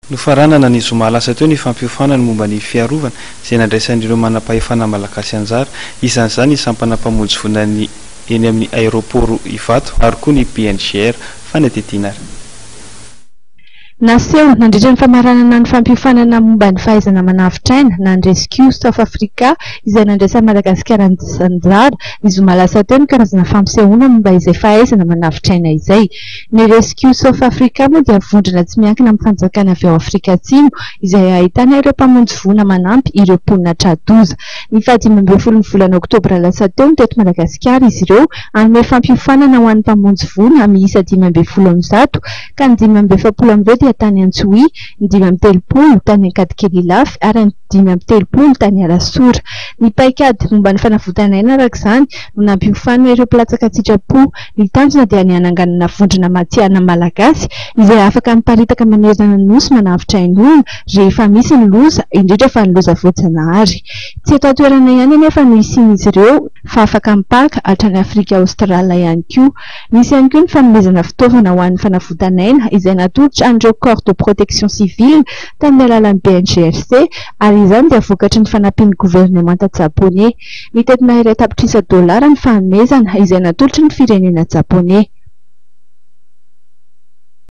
Nofaranana ny zoma lasa teo ny fampiofanana momba ny fiarovana izay nandraisan'ireo manam-pahefana malagasy anjara, isan'izany ny sampana mpamonjy vonany eny amin'ny aéroport Ivato ary koa ny PNGR fanetetiana. Naseho nandritra ny famaranana ny fampiofanana momba ny fahaizana manavitra aina na ny Rescue South Africa izay nandraisa Madagasikara anjara ny zoma lasa teo ny karazana fampisehoana momba izay fahaizana manavitra aina izay. Ny Rescue South Africa moa dia vondrona tsy miankina amin'ny fanjakana avy ao Afrika Atsimo izay ahitana ireo mpamonjy vona manampy ireo mponina tradoza. Ny 15 ny volana Oktobra lasa teo teto Madagasikara izy ireo hanome fampiofanana ho an'ny mpamonjy vona miisa 15 ka ny 17 tany Antsohi, ny 30 tany Ankadikely ary ny 30 tany Alasora. Ny paikady momba ny fanavotana aina araka izany no nampiofanina ireo mpilatsaka sitrapo. Ny tanjona dia ny hananganana vondrona matiana malagasy izay afaka miparitaka manerana ny nosy manavitra ain'olona rehefa misy ny loza, indrindra fa ny loza voajanahary. Tsy eto an-toerana ihany anefa no isian'izy ireo fa afaka mipaka hatrany Afrika Australa ihany koa. Misy ihany koa ny fanomezana fitaovana ho an'ny fanavotana aina izay natolotra an'ireo corps de protection civile tamin'ny alalan'ny BNGRC ary izany dia vokatry ny fanampian'ny gouvernemanta japonais. Mitetina iray tapitrisa $, ny fanomezana izay natolotra ny firenena japonais.